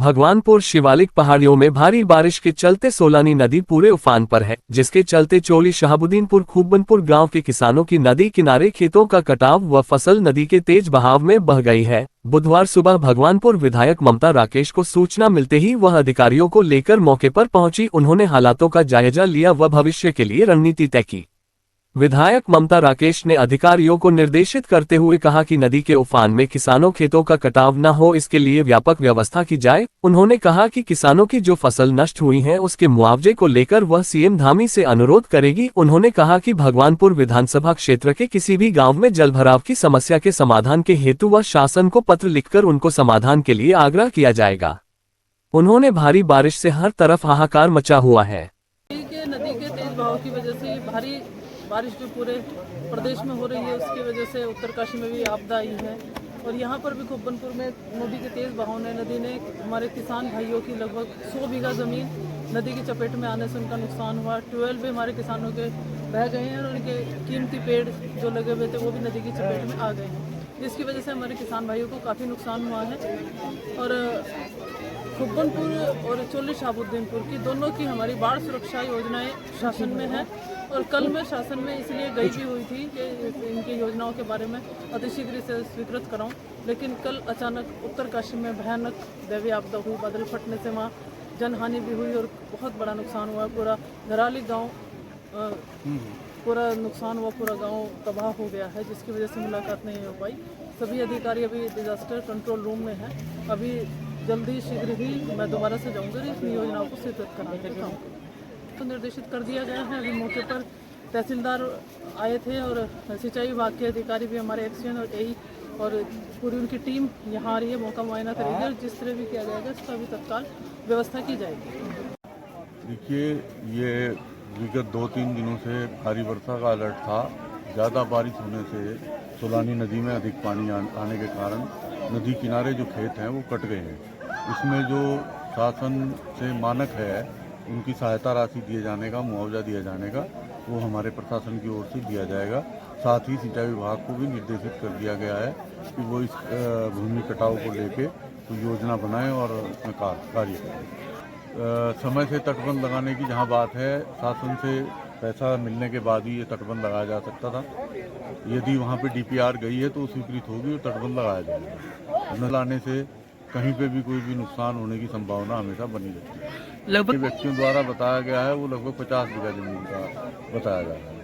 भगवानपुर शिवालिक पहाड़ियों में भारी बारिश के चलते सोलानी नदी पूरे उफान पर है, जिसके चलते चोली शहाबुद्दीनपुर खूबनपुर गांव के किसानों की नदी किनारे खेतों का कटाव व फसल नदी के तेज बहाव में बह गई है। बुधवार सुबह भगवानपुर विधायक ममता राकेश को सूचना मिलते ही वह अधिकारियों को लेकर मौके पर पहुंची। उन्होंने हालातों का जायजा लिया व भविष्य के लिए रणनीति तय की। विधायक ममता राकेश ने अधिकारियों को निर्देशित करते हुए कहा कि नदी के उफान में किसानों खेतों का कटाव न हो, इसके लिए व्यापक व्यवस्था की जाए। उन्होंने कहा कि किसानों की जो फसल नष्ट हुई है उसके मुआवजे को लेकर वह सीएम धामी से अनुरोध करेगी। उन्होंने कहा कि भगवानपुर विधानसभा क्षेत्र के किसी भी गाँव में जलभराव की समस्या के समाधान के हेतु वह शासन को पत्र लिखकर उनको समाधान के लिए आग्रह किया जाएगा। उन्होंने भारी बारिश से हर तरफ हाहाकार मचा हुआ है। नदी के तेज बहाव की वजह से भारी बारिश जो पूरे प्रदेश में हो रही है, उसकी वजह से उत्तरकाशी में भी आपदा आई है और यहाँ पर भी खूबनपुर में नदी के तेज बहाव ने नदी ने हमारे किसान भाइयों की लगभग 100 बीघा ज़मीन नदी की चपेट में आने से उनका नुकसान हुआ। ट्यूबवेल भी हमारे किसानों के बह गए हैं और उनके कीमती पेड़ जो लगे हुए थे वो भी नदी की चपेट में आ गए हैं, जिसकी वजह से हमारे किसान भाइयों को काफ़ी नुकसान हुआ है। और खूबनपुर और चोली शहाबुद्दीनपुर की दोनों की हमारी बाढ़ सुरक्षा योजनाएं शासन में है और कल मैं शासन में इसलिए गई भी हुई थी कि इनकी योजनाओं के बारे में अतिशीघ्र से स्वीकृत कराऊं, लेकिन कल अचानक उत्तरकाशी में भयानक दैवीय आपदा हुई। बादल फटने से वहाँ जनहानि भी हुई और बहुत बड़ा नुकसान हुआ। पूरा धराली गाँव पूरा नुकसान हुआ, पूरा गाँव तबाह हो गया है, जिसकी वजह से मुलाकात नहीं हो पाई। सभी अधिकारी अभी डिजास्टर कंट्रोल रूम में हैं। अभी जल्दी शीघ्र ही मैं दोबारा से जाऊँगी इन योजनाओं को स्वीकृत कराने के काम तो निर्देशित कर दिया गया है। अभी मौके पर तहसीलदार आए थे और सिंचाई विभाग के अधिकारी भी हमारे एक्सचेंज और एई और पूरी उनकी टीम यहाँ आ रही है, मौका मुआयना करेगी और जिस तरह भी किया जाएगा इसका भी तत्काल व्यवस्था की जाएगी। देखिए, ये विगत 2-3 दिनों से भारी वर्षा का अलर्ट था। ज़्यादा बारिश होने से सोलानी नदी में अधिक पानी आने के कारण नदी किनारे जो खेत हैं वो कट गए हैं। इसमें जो शासन से मानक है उनकी सहायता राशि दिए जाने का, मुआवजा दिया जाने का, वो हमारे प्रशासन की ओर से दिया जाएगा। साथ ही सिंचाई विभाग को भी निर्देशित कर दिया गया है कि वो इस भूमि कटाव को लेके तो योजना बनाएं और उसमें कार्य करें। समय से तटबंध लगाने की जहां बात है, शासन से पैसा मिलने के बाद ही ये तटबंध लगाया जा सकता था। यदि वहां पे डीपीआर गई है तो स्वीकृत होगी और तटबंध लगाया जाएगा। न लाने से कहीं पे भी कोई भी नुकसान होने की संभावना हमेशा बनी रहती है। लगभग व्यक्तियों द्वारा बताया गया है वो लगभग 50 बीघा जमीन का बताया जा रहा है।